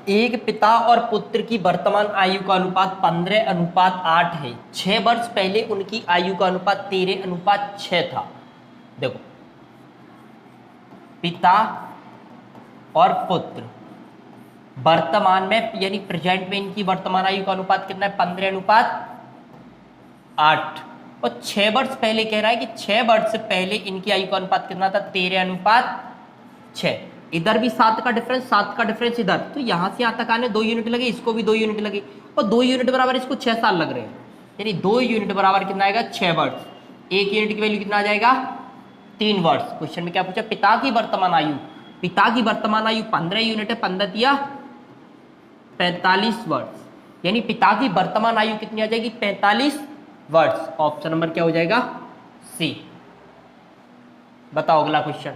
एक पिता और पुत्र की वर्तमान आयु का अनुपात 15:8 है। 6 वर्ष पहले उनकी आयु का अनुपात 13:6 था। देखो, पिता और पुत्र वर्तमान में यानी प्रेजेंट में इनकी वर्तमान आयु का अनुपात कितना है? 15:8। और 6 वर्ष पहले कह रहा है कि 6 वर्ष पहले इनकी आयु का अनुपात कितना था? 13:6। इधर भी 7 का डिफरेंस, 7 का डिफरेंस इधर, तो यहां से यहां तक आने 2 यूनिट लगे, इसको भी 2 यूनिट लगे, और 2 यूनिट बराबर इसको 6 साल लग रहे हैं, यानी 2 यूनिट बराबर कितना आएगा? 6 वर्ष। 1 यूनिट की वैल्यू कितना आ जाएगा? 3 वर्ष। क्वेश्चन में क्या पूछा? पिता की वर्तमान आयु, पिता की वर्तमान आयु 15 यूनिट है, 15 या 45 वर्ष, यानी पिता की वर्तमान आयु कितनी आ जाएगी? 45 वर्ष। ऑप्शन नंबर क्या हो जाएगा? सी। बताओ अगला क्वेश्चन।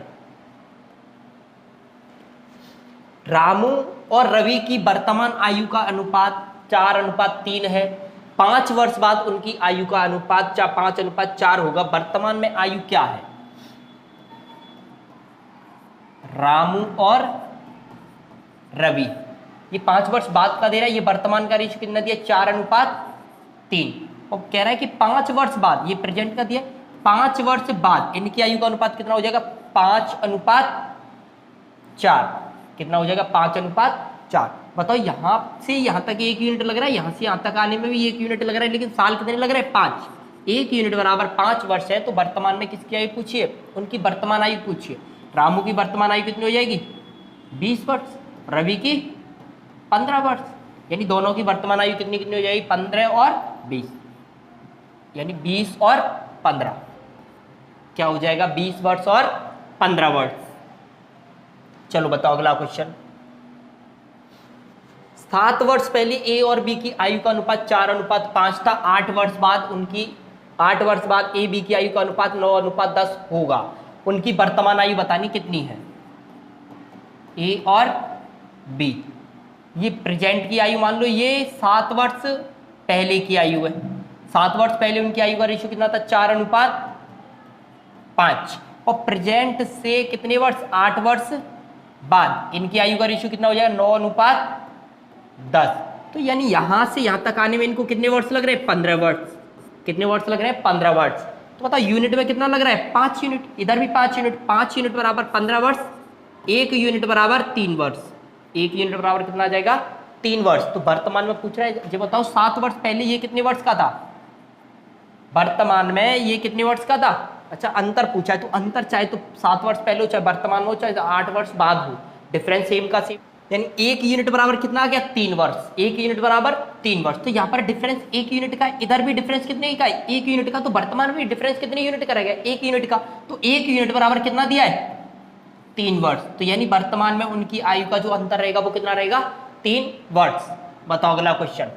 रामू और रवि की वर्तमान आयु का अनुपात 4:3 है। 5 वर्ष बाद उनकी आयु का अनुपात 5:4 होगा। वर्तमान में आयु क्या है? रामू और रवि, ये 5 वर्ष बाद का दे रहा है, ये वर्तमान का रेशियो कितना दिया? 4:3। और कह रहा है कि 5 वर्ष बाद, ये प्रेजेंट का दिया, 5 वर्ष बाद इनकी आयु का अनुपात कितना हो जाएगा? 5:4। कितना हो जाएगा? 5:4। बताओ, यहां से यहां तक 1 यूनिट लग रहा है, यहां से यहां तक आने में भी 1 यूनिट लग रहा है, लेकिन साल कितने लग रहे हैं? 5। 1 यूनिट बराबर 5 वर्ष है, तो वर्तमान में किसकी आयु पूछिए? उनकी वर्तमान आयु पूछिए। रामू की वर्तमान आयु कितनी हो जाएगी? 20 वर्ष। रवि की 15 वर्ष, यानी दोनों की वर्तमान आयु कितनी कितनी हो जाएगी? 15 और 20, यानी 20 और 15 क्या हो जाएगा? 20 वर्ष और 15 वर्ष। चलो बताओ अगला क्वेश्चन। 7 वर्ष पहले ए और बी की आयु का अनुपात 4:5 था। 8 वर्ष बाद ए बी की आयु का अनुपात 9:10 होगा। उनकी वर्तमान आयु बतानी कितनी है? ए और बी, ये प्रेजेंट की आयु मान लो, ये 7 वर्ष पहले की आयु है। 7 वर्ष पहले उनकी आयु का रेशियो कितना था? 4:5। और प्रेजेंट से कितने वर्ष? 8 वर्ष बाद इनकी आयु का रेशियो कितना हो जाएगा? 9:10। तो यानी यहां से यहां तक आने में इनको कितने वर्ष लग रहे हैं? 15 वर्ष। कितने वर्ष लग रहे हैं? 15 वर्ष। तो बताओ यूनिट में कितना लग रहा है? 5 यूनिट। इधर भी 5 यूनिट। 5 यूनिट बराबर 15 वर्ष। 1 यूनिट बराबर 3 वर्ष। 1 यूनिट बराबर कितना आ जाएगा? 3 वर्ष। तो वर्तमान में पूछ रहा है, जो बताओ 7 वर्ष पहले ये कितने वर्ष का था? वर्तमान में ये कितने वर्ष का था? अच्छा, अंतर पूछा है, तो अंतर चाहे तो 7 वर्ष पहले हो, चाहे वर्तमान में हो, चाहे 8 वर्ष बाद हो, डिफरेंस सेम का सेम, यानी 1 यूनिट बराबर कितना आ गया? 3 वर्ष। 1 यूनिट बराबर 3 वर्ष। तो यहाँ पर डिफरेंस 1 यूनिट का, इधर भी डिफरेंस कितने का है? 1 यूनिट का। तो वर्तमान में डिफरेंस कितने यूनिट का रहेगा? 1 यूनिट का। तो 1 यूनिट बराबर कितना दिया है? 3 वर्ष। तो यानी वर्तमान में उनकी आयु का जो अंतर रहेगा वो कितना रहेगा? 3 वर्ष। बताओ अगला क्वेश्चन।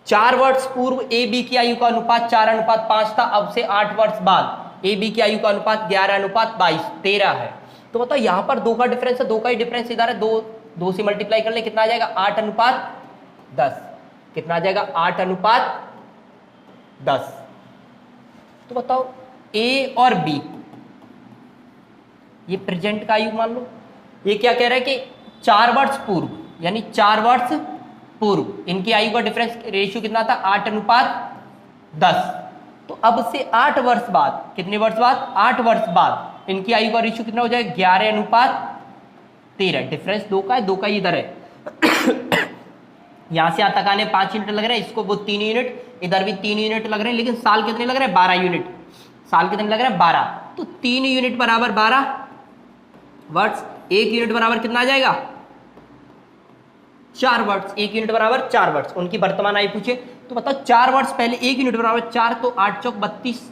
4 वर्ष पूर्व ए बी की आयु का अनुपात 4:5 था। अब से 8 वर्ष बाद ए बी की आयु का अनुपात 11:22 13 है। तो बताओ यहाँ पर 2 का डिफरेंस है, 2 का ही डिफरेंस इधर है, 2 से मल्टीप्लाई कर ले, कितना आ जाएगा? 8:10। कितना आ जाएगा? 8:10। तो बताओ ए और बी, ये प्रेजेंट का आयु मान लो, ये क्या कह रहा है कि 4 वर्ष पूर्व, यानी 4 वर्ष पूर्व इनकी आयु का डिफरेंस रेशियो कितना था? 8:10। तो अब से 8 वर्ष बाद, कितने वर्ष बाद? 8 वर्ष बाद इनकी आयु का रेशियो कितना हो जाएगा? 11:13। डिफरेंस 2 का है, 2 का ही इधर है। यहां से यहां तक आने 5 यूनिट लग रहे हैं, इसको वो 3 यूनिट, इधर भी 3 यूनिट लग रहे हैं, लेकिन साल कितने लग रहे हैं? 12 यूनिट। साल कितने लग रहे हैं? 12। तो 3 यूनिट बराबर 12 वर्ष। 1 यूनिट बराबर कितना आ जाएगा? 4 वर्ष। 1 यूनिट बराबर 4 वर्ष। उनकी वर्तमान आयु पूछे, तो बताओ 4 वर्ष पहले 1 यूनिट बराबर 4, तो 8 चौक 32,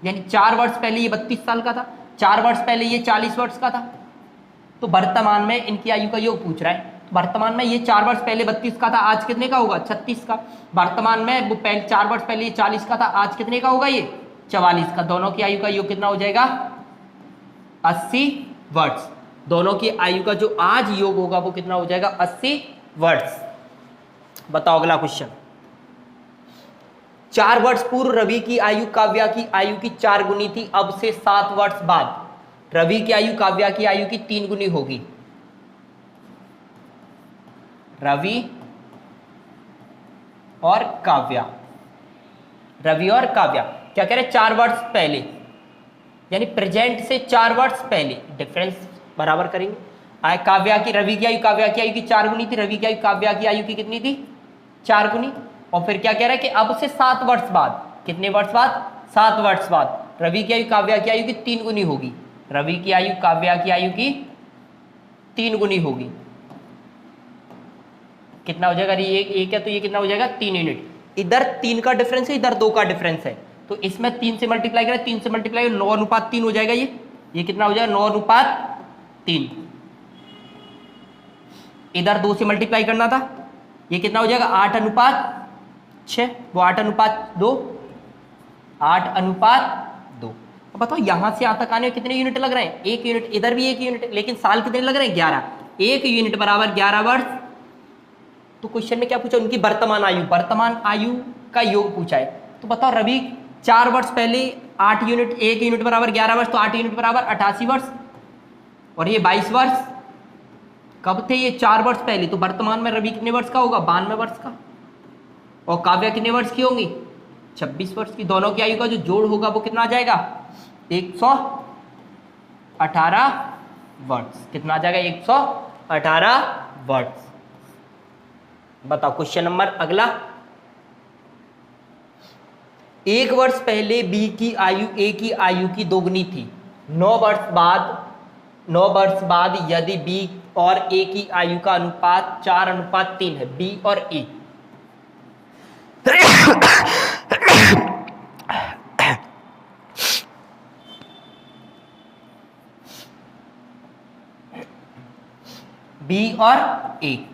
यानी 4 वर्ष पहले ये 32 साल का था, 4 वर्ष पहले ये 40 वर्ष का था। तो वर्तमान में इनकी आयु का योग पूछ रहा है। वर्तमान में ये 4 वर्ष पहले 32 का था, आज कितने का होगा? 36 का। वर्तमान में वो 4 वर्ष पहले ये 40 का था, आज कितने का होगा? ये 44 का। दोनों की आयु का योग कितना हो जाएगा? 80 वर्ष। दोनों की आयु का जो आज योग होगा वो कितना हो जाएगा? 80 वर्ष। बताओ अगला क्वेश्चन। 4 वर्ष पूर्व रवि की आयु काव्या की आयु की 4 गुनी थी। अब से 7 वर्ष बाद रवि की आयु काव्या की आयु की 3 गुनी होगी। रवि और काव्या। रवि और काव्या क्या कह रहे हैं, 4 वर्ष पहले, यानी प्रेजेंट से 4 वर्ष पहले, डिफरेंस बराबर करेंगे। आए काव्या की, रवि की आयु काव्या की आयु की 4 गुनी थी, रवि की आयु काव्या की आयु की कितनी थी, 4 गुनी। और फिर क्या कह रहा है कि अब से 7 वर्ष बाद, कितने वर्ष बाद, 7 वर्ष बाद रवि की आयु काव्या की आयु की 3 गुनी होगी, रवि की आयु काव्या की आयु की 3 गुनी होगी। कितना हो जाएगा, ये एक है तो ये कितना हो जाएगा, 3 यूनिट। इधर 3 का डिफरेंस है, इधर 2 का डिफरेंस है, तो इसमें 3 से मल्टीप्लाई करें, 3 से मल्टीप्लाई 9:3 हो जाएगा। ये कितना हो जाएगा, 9:3। इधर 2 से मल्टीप्लाई करना था, ये कितना हो जाएगा, 8:6, वो 8:2, 8:2। अब बताओ यहां से यहां तक आने में कितने यूनिट लग रहे हैं, 1 यूनिट, इधर भी 1 यूनिट, लेकिन साल कितने लग रहे हैं, 11। 1 यूनिट बराबर 11 वर्ष। तो क्वेश्चन में क्या पूछा, उनकी वर्तमान आयु, वर्तमान आयु का योग पूछा है। तो बताओ रवि 4 वर्ष पहले 8 यूनिट, 1 यूनिट बराबर 11 वर्ष, तो 8 यूनिट बराबर 88 वर्ष, और ये 22 वर्ष। कब थे ये, 4 वर्ष पहले, तो वर्तमान में रवि कितने वर्ष का होगा, 92 वर्ष का। और काव्या कितने वर्ष की होंगी, 26 वर्ष की। दोनों की आयु का जो जोड़ होगा वो कितना आ जाएगा, 118 वर्ष। कितना आ जाएगा, 118 वर्ष। बताओ क्वेश्चन नंबर अगला। 1 वर्ष पहले बी की आयु ए की आयु की दोगुनी थी। 9 वर्ष बाद यदि बी और ए की आयु का अनुपात 4:3 है, बी और ए। बी और ए।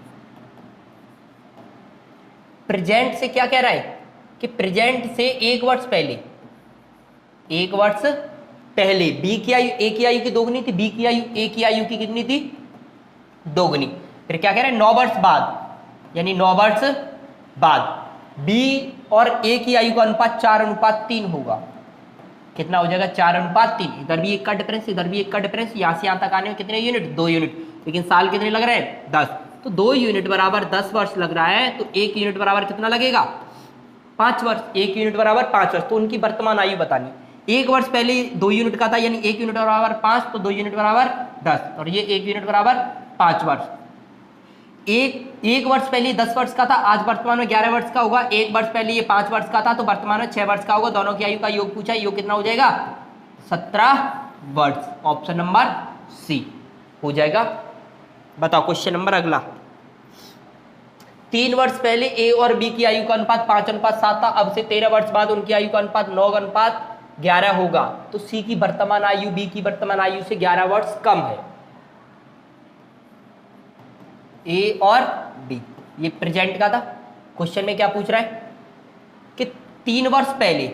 प्रेजेंट से क्या कह रहा है कि प्रेजेंट से 1 वर्ष पहले, 1 वर्ष पहले बी की आयु ए की आयु की दोगुनी थी, बी की आयु ए की आयु की कितनी थी, दोगुनी। फिर क्या कह रहे हैं, 9 वर्ष बाद, यानी 9 वर्ष बाद बी और ए की आयु का अनुपात 4:3 होगा। कितना हो जाएगा, 4:3। इधर भी 1 का डिफरेंस, इधर भी 1 का डिफरेंस, यहां से यहां तक आने में कितने यूनिट, 2 यूनिट। लेकिन साल कितने लग रहे हैं, 10। तो 2 यूनिट बराबर 10 वर्ष लग रहा है, तो 1 यूनिट बराबर कितना लगेगा, 5 वर्ष। 1 यूनिट बराबर 5 वर्ष। तो उनकी वर्तमान आयु बतानी। 1 वर्ष पहले 2 यूनिट का था, यानी 1 यूनिट बराबर 5, तो 2 यूनिट बराबर 10, और ये 1 यूनिट बराबर 5 वर्ष। एक वर्ष पहले 10 वर्ष का था, आज वर्तमान में 11 वर्ष का होगा। 1 वर्ष पहले ये 5 वर्ष का था, तो वर्तमान में 6 वर्ष का होगा। दोनों की आयु का योग पूछा है, योग कितना हो जाएगा, 17 वर्ष। ऑप्शन नंबर सी हो जाएगा। बताओ क्वेश्चन नंबर अगला। 3 वर्ष पहले ए और बी की आयु का अनुपात 5:7 था, अब से 13 वर्ष बाद उनकी आयु का अनुपात 9:11 होगा। तो सी की वर्तमान आयु बी की वर्तमान आयु से 11 वर्ष कम है। ए और बी, ये प्रेजेंट का था। क्वेश्चन में क्या पूछ रहा है कि 3 वर्ष पहले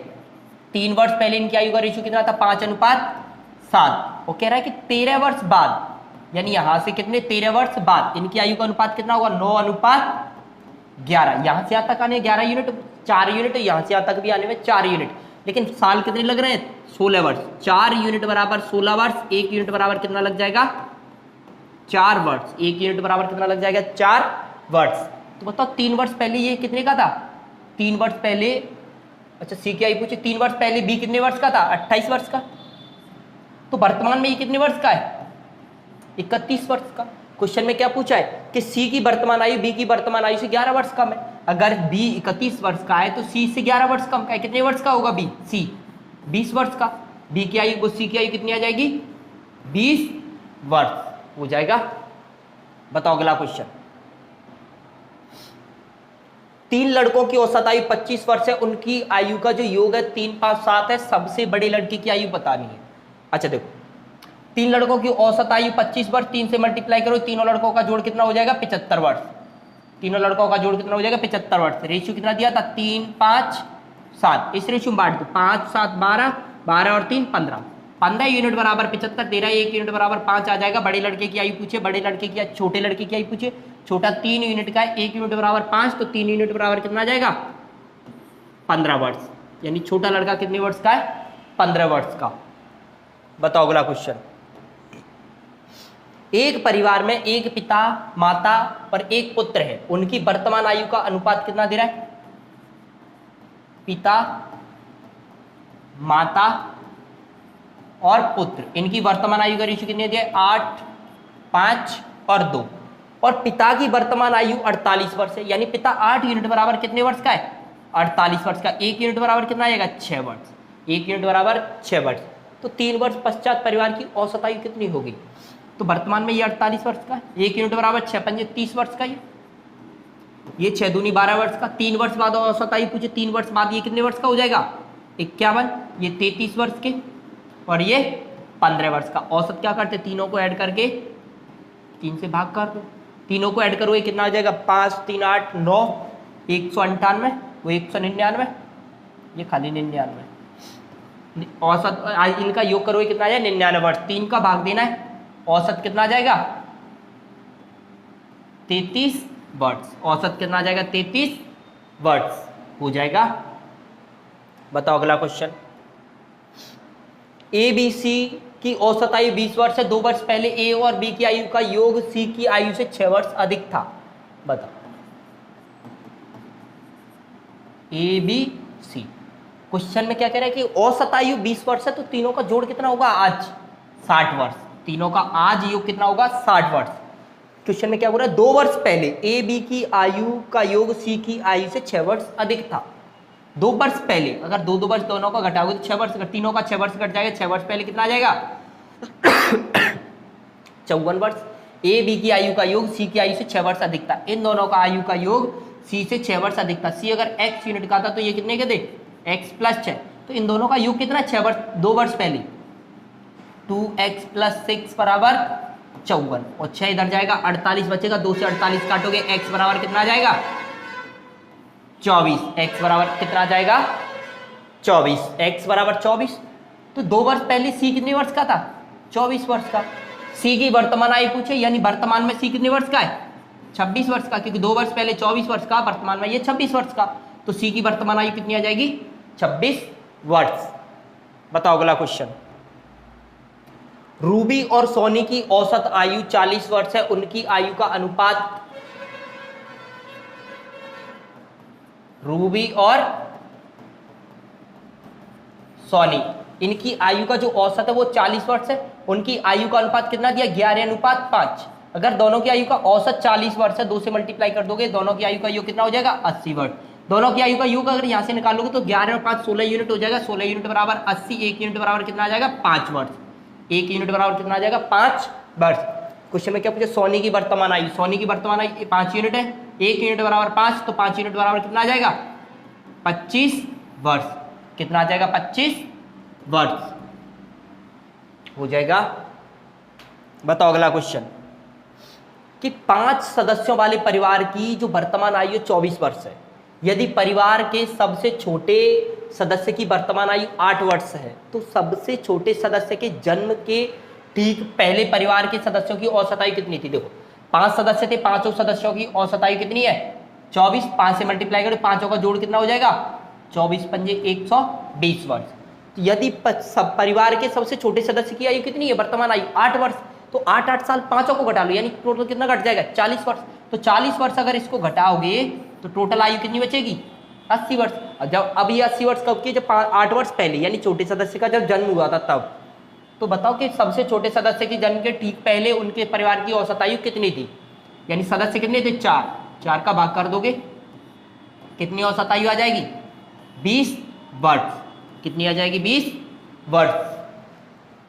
इनकी आयु का रेशियो कितना था, 5:7। वो कह रहा है कि 13 वर्ष बाद, यानी यहां से कितने, 13 वर्ष बाद इनकी आयु का अनुपात कितना होगा, 9:11। यहां से यहां तक आने 11 यूनिट, 4 यूनिट, यहां से यहां तक भी आने में 4 यूनिट। लेकिन साल कितने लग रहे हैं, 16 वर्ष। 4 यूनिट बराबर 16 वर्ष। 1 यूनिट बराबर कितना लग जाएगा, 4 वर्ष। 1 यूनिट बराबर कितना लग जाएगा, 4 वर्ष। तो बताओ 3 वर्ष पहले ये कितने का था, 3 वर्ष पहले, अच्छा सी की आयु पूछे, 3 वर्ष पहले बी कितने वर्ष का था, 28 वर्ष का। तो वर्तमान में ये कितने वर्ष का है, 31 वर्ष का। क्वेश्चन में क्या पूछा है कि सी की वर्तमान आयु बी की वर्तमान आयु से 11 वर्ष कम है। अगर बी 31 वर्ष का है तो सी से 11 वर्ष कम का है। कितने वर्ष का होगा बी, सी 20 वर्ष का। बी की आयु, सी की आयु कितनी आ जाएगी, 20 वर्ष हो जाएगा। बताओ अगला क्वेश्चन। 3 लड़कों की औसत आयु 25 वर्ष है, उनकी आयु का जो योग है 3, 5, 7 है। सबसे बड़े लड़के की आयु बतानी है। अच्छा देखो, 3 लड़कों की औसत आयु 25 वर्ष, 3 से मल्टीप्लाई करो, तीनों लड़कों का जोड़ कितना हो जाएगा, 75 वर्ष। तीनों लड़कों का जोड़ कितना हो जाएगा, 75 वर्ष। रेशियो कितना दिया था, 3, 5, 7। इस रेशियो में बांट दो, 5, 7, 12, 12 और 3, 15। 15 यूनिट बराबर 75, 13 1 यूनिट बराबर 5 आ जाएगा। बड़े लड़के की आयु पूछे, बड़े लड़के की, छोटे लड़के की आयु पूछे। छोटा 3 यूनिट का है, 1 यूनिट बराबर 5, तो 3 यूनिट बराबर कितना आ जाएगा, 15 वर्ष। यानी छोटा लड़का कितने वर्ष का है, 15 वर्ष का। बताओ अगला क्वेश्चन। एक परिवार में एक पिता, माता और एक पुत्र है, उनकी वर्तमान आयु का अनुपात कितना दे रहा है? पिता, माता और पुत्र, इनकी वर्तमान आयु का रेशियो कितने दिया है? 8, 5 और 2। और पिता की वर्तमान आयु 48 वर्ष है, यानी पिता 8 यूनिट बराबर कितने वर्ष का है? 48 वर्ष का। 1 यूनिट बराबर कितना आएगा? 6 वर्ष। 1 यूनिट बराबर 6 वर्ष। तो 3 वर्ष पश्चात परिवार की औसत आयु कितनी होगी? तो वर्तमान में ये 48 वर्ष का है। 1 यूनिट बराबर 6 पंजे 30 वर्ष का, ये 6 दूनी 12 वर्ष का। 3 वर्ष बाद औसत आयु पूछे, 3 वर्ष बाद ये कितने वर्ष का हो जाएगा? 51। ये 33 वर्ष के और ये 15 वर्ष का। औसत क्या करते? तीनों को ऐड करके 3 से भाग कर दो। तीनों को ऐड करोगे कितना आ जाएगा? 5, 3, 8, 9, 198, वो 199, ये खाली 99। औसत इनका योग करोगे कितना आ जाएगा? 99 वर्ष। 3 का भाग देना है, औसत कितना आ जाएगा? 33 वर्ष। औसत कितना आ जाएगा? 33 वर्ष हो जाएगा। बताओ अगला क्वेश्चन। ए बी सी की औसत आयु 20 वर्ष है। 2 वर्ष पहले ए और बी की आयु का योग सी की आयु से 6 वर्ष अधिक था। बताओ। ए बी सी क्वेश्चन में क्या कह रहा है कि औसत आयु 20 वर्ष है, तो तीनों का जोड़ कितना होगा? आज 60 वर्ष। तीनों का आज योग कितना होगा? 60 वर्ष। क्वेश्चन में क्या बोल रहा है? 2 वर्ष पहले ए बी की आयु का योग सी की आयु से 6 वर्ष अधिक था। 2 वर्ष पहले, अगर 2 वर्ष दोनों का घटाओगे तो 6 वर्ष, अगर तीनों का 6 वर्ष घट जाएगा, 6 वर्ष पहले कितना आ जाएगा? 54 वर्ष। ए बी की आयु का योग सी की आयु से 6 वर्ष अधिक था। इन दोनों का आयु का योग सी से 6 वर्ष अधिक था। सी अगर x यूनिट का था तो ये कितने के थे? x plus 6। तो इन दोनों का योग कितना? 6 वर्ष। 2 वर्ष पहले 2x प्लस 6 बराबर 54 और 6 इधर जाएगा, 48 बचेगा। 2 से 48 काटोगे, x बराबर कितना आ जाएगा? 24। x बराबर कितना आ जाएगा? 24। x बराबर 24। तो 2 वर्ष पहले सी कितने वर्ष का था? 24 वर्ष का। सी की वर्तमान आयु पूछे, यानी वर्तमान में सी कितने वर्ष का है? 26 वर्ष का, क्योंकि 2 वर्ष पहले 24 वर्ष का, वर्तमान में ये 26 वर्ष का। तो सी की वर्तमान आयु कितनी आ जाएगी? 26 वर्ष। बताओ अगला क्वेश्चन। रूबी और सोनी की औसत आयु 40 वर्ष है, उनकी आयु का अनुपात। रूबी और सोनी, इनकी आयु का जो औसत है वो 40 वर्ष है। उनकी आयु का अनुपात कितना दिया? 11:5। अगर दोनों की आयु का औसत 40 वर्ष है, 2 से मल्टीप्लाई कर दोगे, दोनों की आयु का योग कितना हो जाएगा? 80 वर्ष। दोनों की आयु का योग अगर यहाँ से निकालोगे तो 11 और 5 16 यूनिट हो जाएगा। 16 यूनिट बराबर 80। 1 यूनिट बराबर कितना आ जाएगा? 5 वर्ष। 1 यूनिट बराबर कितना आ जाएगा? 5 वर्ष। क्वेश्चन में क्या पूछे? सोनी की वर्तमान आयु। सोनी की वर्तमान आयु 5 यूनिट है। 1 यूनिट बराबर 5, तो 5 यूनिट बराबर कितना आ जाएगा? 25 वर्ष। कितना आ जाएगा? 25 वर्ष हो जाएगा। बताओ अगला क्वेश्चन कि 5 सदस्यों वाले परिवार की जो वर्तमान आयु 24 वर्ष है, यदि परिवार के सबसे छोटे सदस्य की वर्तमान आयु 8 वर्ष है, तो सबसे छोटे सदस्य के जन्म के ठीक पहले परिवार के सदस्यों की औसत आयु कितनी थी? देखो 5 सदस्य थे, 5 सदस्यों की औसत आयु कितनी है? 24। 5 से मल्टीप्लाई करो, 5 का जोड़ कितना हो जाएगा? 24 पंजे 120 वर्ष। तो यदि सब परिवार के सबसे छोटे सदस्य की आयु कितनी है? वर्तमान आयु 8 वर्ष। तो 8 साल 5 को घटा लो, यानी टोटल कितना घट जाएगा? 40 वर्ष। तो 40 वर्ष अगर इसको घटाओगे तो टोटल आयु कितनी बचेगी? 80 वर्ष। जब अब ये 80 वर्ष कब की? जब 8 वर्ष पहले, यानी छोटे सदस्य का जब जन्म हुआ था तब। तो बताओ कि सबसे छोटे सदस्य के जन्म के ठीक पहले उनके परिवार की औसत आयु कितनी थी? यानी सदस्य कितने थे? 4। 4 का भाग कर दोगे, कितनी औसत आयु आ जाएगी? 20 वर्ष। कितनी आ जाएगी? 20 वर्ष।